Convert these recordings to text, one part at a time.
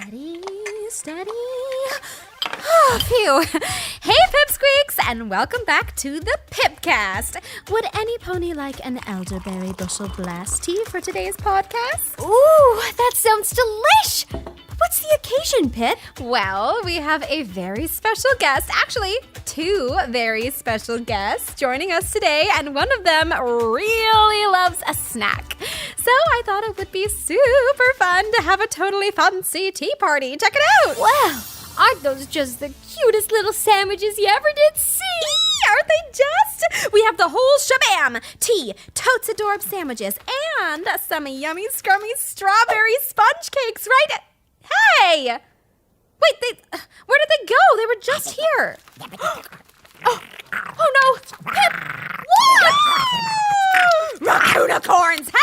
Steady, steady. Oh, phew. Hey, Pipsqueaks, and welcome back to the Pipcast. Would any pony like an elderberry bushel blast tea for today's podcast? Ooh, that sounds delish! What's the occasion, Pip? Well, we have a very special guest, actually, two very special guests joining us today, and one of them really loves a snack. So I thought it would be super fun to have a totally fancy tea party. Check it out! Wow, aren't those just the cutest little sandwiches you ever did see? Aren't they just? We have the whole shabam. Tea, totes adorbs sandwiches, and some yummy, scrummy strawberry sponge cakes, right? Hey! Wait, where did they go? They were just here. Oh no! Pip! What? Unicorns! Hey!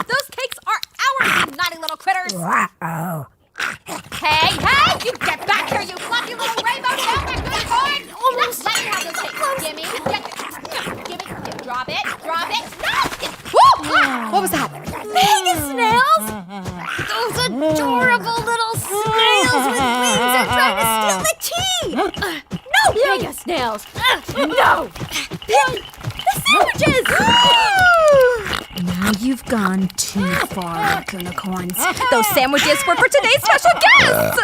Those cakes are ours, you naughty little critters! Hey! You get back here, you fluffy little rainbow velvet unicorn! Almost let me have those cakes. Gimme. Drop it. No! Woo! What was that? Mega snails! Those adorable little snails with wings are trying to steal the tea! No, mega snails! No! Pip, the sandwiches! Now you've gone too far, unicorns. Those sandwiches were for today's special guests!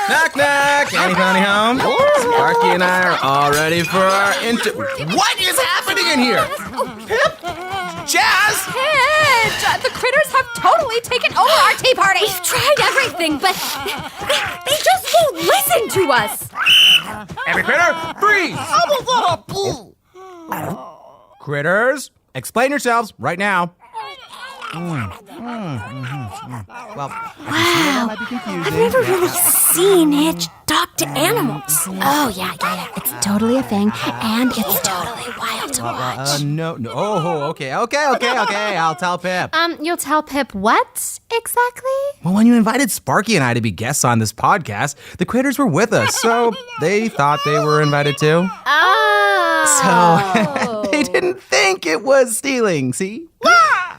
Knock, knock! Any pony home? Sparky and I are all ready for our What is happening in here? Pip? Jazz? Hitch! The critters have totally taken over our tea party! We've tried everything, but they just won't listen to us! Every critter, freeze! Critters, explain yourselves right now. Well, Wow, might be confusing. I've never really seen Hitch talk to animals. Oh, yeah. It's totally a thing, and it's totally wild to watch. No. Oh, okay. I'll tell Pip. You'll tell Pip what exactly? Well, when you invited Sparky and I to be guests on this podcast, the critters were with us, so they thought they were invited too. Oh. So they didn't think it was stealing, see?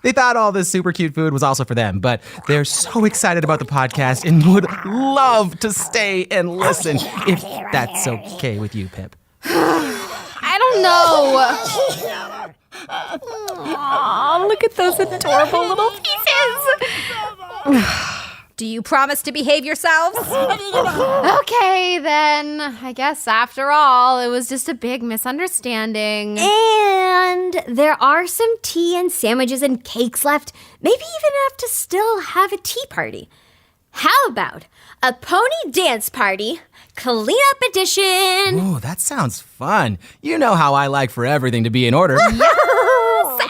They thought all this super cute food was also for them, but they're so excited about the podcast and would love to stay and listen, if that's okay with you, Pip. I don't know. Aw, look at those adorable little pieces. Do you promise to behave yourselves? Okay, then. I guess after all, it was just a big misunderstanding. And there are some tea and sandwiches and cakes left, maybe even enough to still have a tea party. How about a pony dance party, cleanup edition? Ooh, that sounds fun. You know how I like for everything to be in order.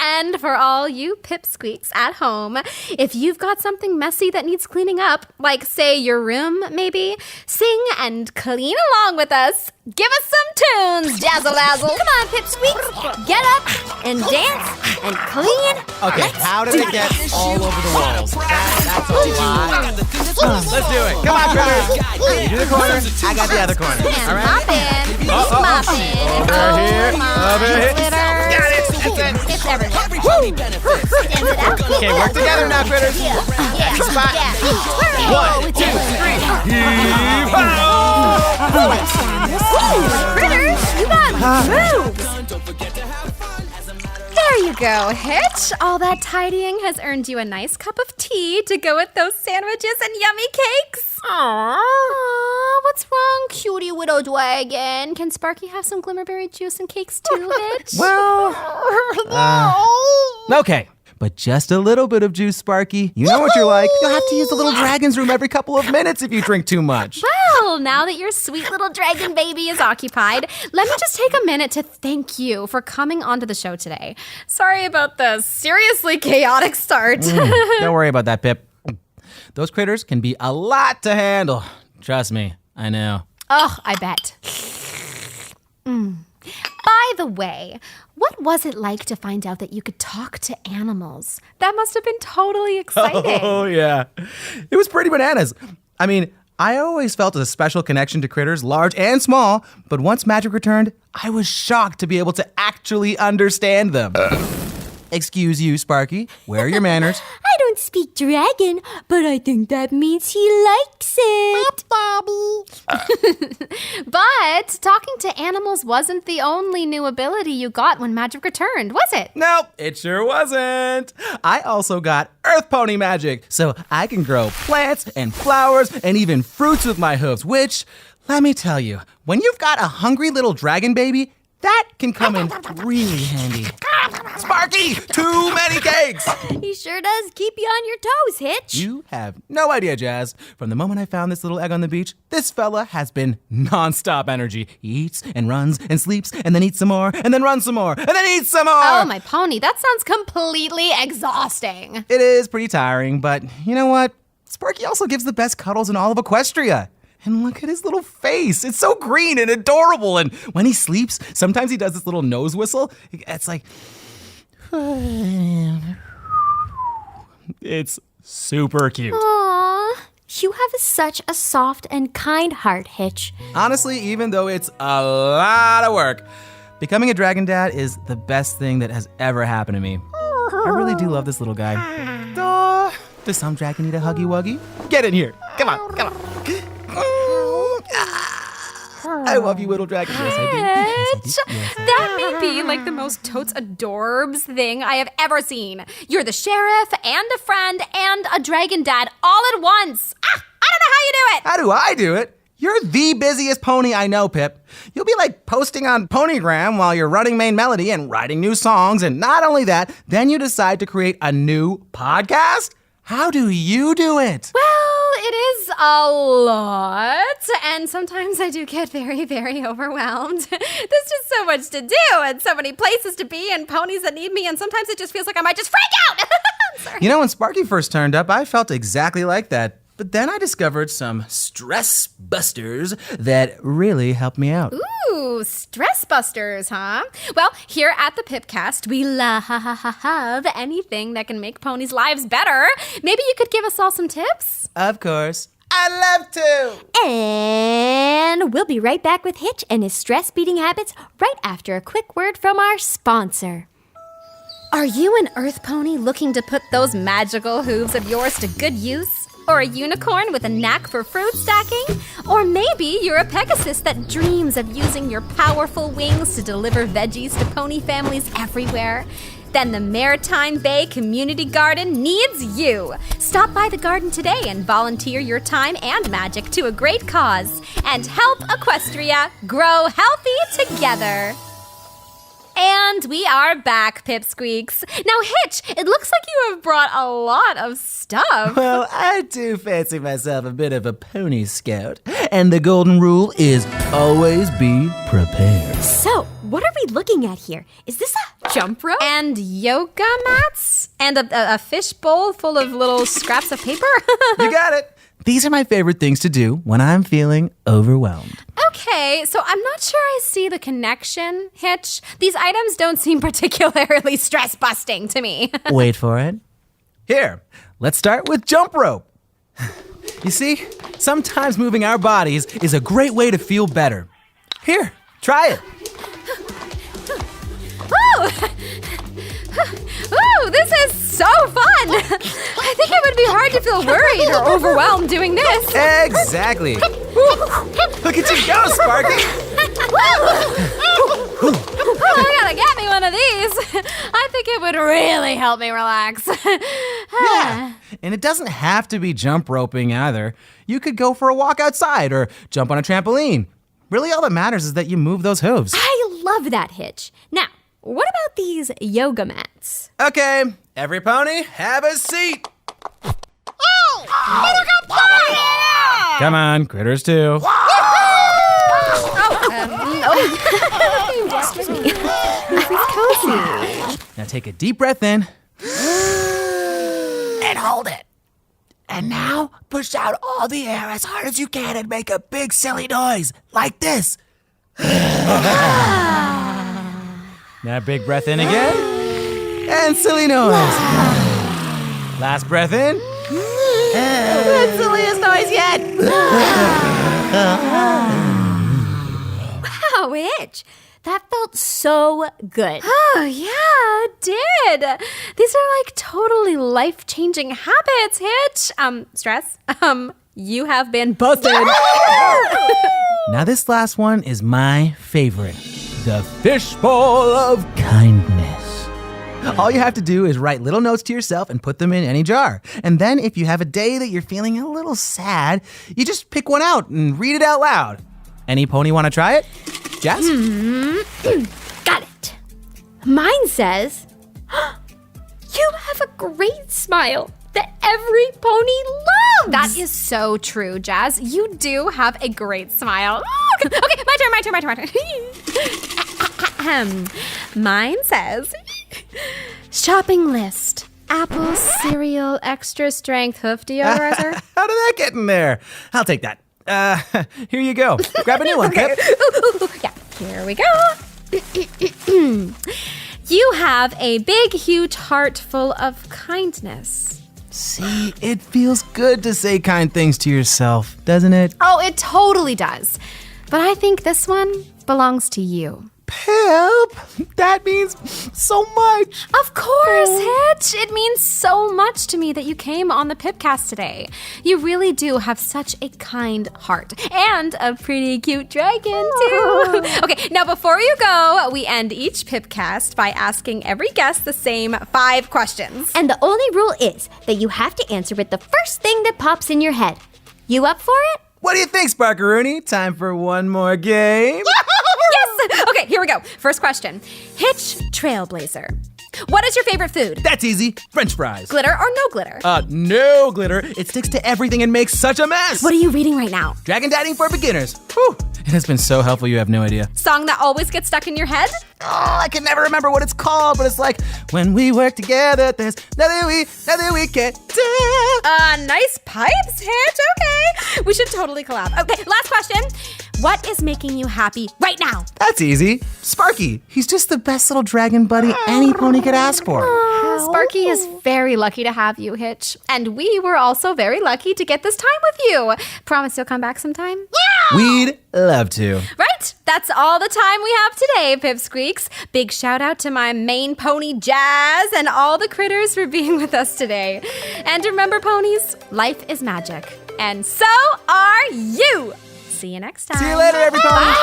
And for all you pipsqueaks at home, if you've got something messy that needs cleaning up, like, say, your room, maybe, sing and clean along with us. Give us some tunes, Dazzle-Lazzle. Come on, pipsqueaks, get up and dance and clean. Okay, how did it get all over the walls? That's a lot. Let's do it. Come on, critters. You do the corner, I got the other corner. And All right? mop in. Over here. Got it. That's it. It's everywhere. Okay, work together now, critters. Next spot. 1, 2, 3. Critters, you got moves. There you go, Hitch. All that tidying has earned you a nice cup of tea to go with those sandwiches and yummy cakes. Aww, what's wrong, cutie widow dragon? Can Sparky have some glimmerberry juice and cakes too, Hitch? Well, okay. But just a little bit of juice, Sparky. You know what you're like. You'll have to use the little dragon's room every couple of minutes if you drink too much. Well, now that your sweet little dragon baby is occupied, let me just take a minute to thank you for coming onto the show today. Sorry about the seriously chaotic start. Don't worry about that, Pip. Those critters can be a lot to handle. Trust me, I know. Oh, I bet. By the way, what was it like to find out that you could talk to animals? That must have been totally exciting. Oh, yeah. It was pretty bananas. I mean, I always felt a special connection to critters, large and small, but once magic returned, I was shocked to be able to actually understand them. Excuse you, Sparky. Where are your manners? I don't speak dragon, but I think that means he likes it. But talking to animals wasn't the only new ability you got when magic returned, was it? Nope, it sure wasn't. I also got Earth Pony magic, so I can grow plants and flowers and even fruits with my hooves, which, let me tell you, when you've got a hungry little dragon baby, that can come in really handy. Sparky, too many cakes! He sure does keep you on your toes, Hitch. You have no idea, Jazz. From the moment I found this little egg on the beach, this fella has been nonstop energy. He eats and runs and sleeps and then eats some more and then runs some more and then eats some more. Oh, my pony, that sounds completely exhausting. It is pretty tiring, but you know what? Sparky also gives the best cuddles in all of Equestria. And look at his little face. It's so green and adorable. And when he sleeps, sometimes he does this little nose whistle. It's like... It's super cute. Aw, you have such a soft and kind heart, Hitch. Honestly, even though it's a lot of work, becoming a dragon dad is the best thing that has ever happened to me. I really do love this little guy. Aw, does some dragon need a huggy wuggy? Get in here. Come on, come on. I love you, little dragon. Yes, I do. Yes, I do. Yes, I do. That may be like the most totes adorbs thing I have ever seen. You're the sheriff and a friend and a dragon dad all at once. I don't know how you do it. How do I do it? You're the busiest pony I know, Pip. You'll be like posting on Ponygram while you're running Main Melody and writing new songs. And not only that, then you decide to create a new podcast? How do you do it? Well, it is a lot, and sometimes I do get very, very overwhelmed. There's just so much to do, and so many places to be, and ponies that need me, and sometimes it just feels like I might just freak out! Sorry. You know, when Sparky first turned up, I felt exactly like that. But then I discovered some stress busters that really helped me out. Ooh, stress busters, huh? Well, here at the Pipcast, we love anything that can make ponies' lives better. Maybe you could give us all some tips? Of course. I'd love to! And we'll be right back with Hitch and his stress-beating habits right after a quick word from our sponsor. Are you an earth pony looking to put those magical hooves of yours to good use? Or a unicorn with a knack for fruit stacking? Or maybe you're a Pegasus that dreams of using your powerful wings to deliver veggies to pony families everywhere? Then the Maritime Bay Community Garden needs you. Stop by the garden today and volunteer your time and magic to a great cause. And help Equestria grow healthy together. And we are back, Pipsqueaks. Now, Hitch, it looks like you have brought a lot of stuff. Well, I do fancy myself a bit of a pony scout. And the golden rule is always be prepared. So, what are we looking at here? Is this a jump rope? And yoga mats? And a fish bowl full of little scraps of paper? You got it. These are my favorite things to do when I'm feeling overwhelmed. Okay, so I'm not sure I see the connection, Hitch. These items don't seem particularly stress-busting to me. Wait for it. Here, let's start with jump rope. You see, sometimes moving our bodies is a great way to feel better. Here, try it. Ooh, this is so fun! I think it would be hard to feel worried or overwhelmed doing this. Exactly. Look at you go, Sparky. I gotta get me one of these. I think it would really help me relax. Yeah, and it doesn't have to be jump roping either. You could go for a walk outside or jump on a trampoline. Really, all that matters is that you move those hooves. I love that, Hitch. Now, what about these yoga mats? Okay, every pony, have a seat. Come on, critters too. Excuse me. This is cozy. Now take a deep breath in. And hold it. And now push out all the air as hard as you can and make a big silly noise like this. Now big breath in again. And silly noise. Last breath in. And silliest noise yet. Wow, Hitch. That felt so good. Oh, yeah, it did. These are like totally life-changing habits, Hitch. Stress? You have been busted. Now this last one is my favorite. The fishbowl of kindness. All you have to do is write little notes to yourself and put them in any jar. And then if you have a day that you're feeling a little sad, you just pick one out and read it out loud. Any pony want to try it? Jazz? Got it. Mine says, you have a great smile that every pony loves. That is so true, Jazz. You do have a great smile. Okay, my turn. Mine says, shopping list. Apple, cereal, extra strength, hoof deodorizer. How did that get in there? I'll take that. Here you go. Grab a new one, Pip. Yeah, here we go. You have a big, huge heart full of kindness. See, it feels good to say kind things to yourself, doesn't it? Oh, it totally does. But I think this one belongs to you. Pip, that means so much. Of course, Hitch. It means so much to me that you came on the Pipcast today. You really do have such a kind heart. And a pretty cute dragon, too. Okay, now before you go, we end each Pipcast by asking every guest the same 5 questions. And the only rule is that you have to answer with the first thing that pops in your head. You up for it? What do you think, Sparkaroonie? Time for one more game? Yes! Okay, here we go. First question. Hitch, Trailblazer. What is your favorite food? That's easy. French fries. Glitter or no glitter? No glitter. It sticks to everything and makes such a mess. What are you reading right now? Dragon Dating for Beginners. Whew. It has been so helpful, you have no idea. Song that always gets stuck in your head? Oh, I can never remember what it's called, but it's like, when we work together, there's nothing we can't do. Nice pipes, Hitch. Okay. We should totally collab. Okay, last question. What is making you happy right now? That's easy. Sparky. He's just the best little dragon buddy any pony could ask for. Sparky is very lucky to have you, Hitch. And we were also very lucky to get this time with you. Promise you'll come back sometime? Yeah! We'd love to. Right. That's all the time we have today, Pipsqueaks. Big shout out to my main pony, Jazz, and all the critters for being with us today. And remember, ponies, life is magic. And so are you. See you next time. See you later, everybody. Bye.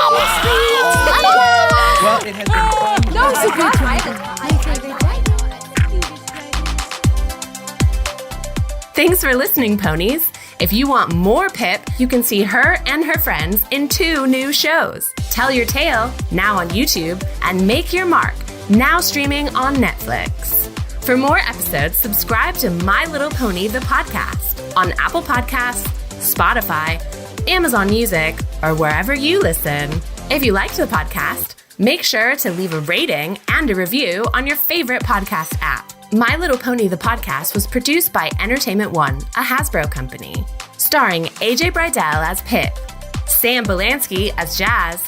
Well, it has been fun. No, it's a good time. Thanks for listening, ponies. If you want more Pip, you can see her and her friends in 2 new shows. Tell Your Tale, now on YouTube, and Make Your Mark, now streaming on Netflix. For more episodes, subscribe to My Little Pony, the podcast, on Apple Podcasts, Spotify, Amazon Music, or wherever you listen. If you liked the podcast, make sure to leave a rating and a review on your favorite podcast app. My Little Pony, the podcast, was produced by Entertainment One, a Hasbro company, starring AJ Bridell as Pip, Sam Belansky as Jazz,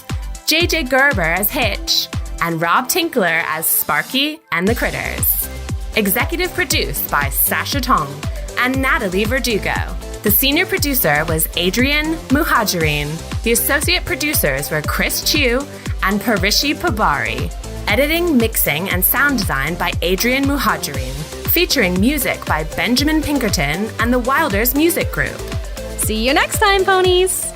JJ Gerber as Hitch, and Rob Tinkler as Sparky and the Critters. Executive produced by Sasha Tong and Natalie Verdugo. The senior producer was Adrian Muhajirin. The associate producers were Chris Chu and Parishi Pabari. Editing, mixing, and sound design by Adrian Muhajirin. Featuring music by Benjamin Pinkerton and the Wilders Music Group. See you next time, ponies.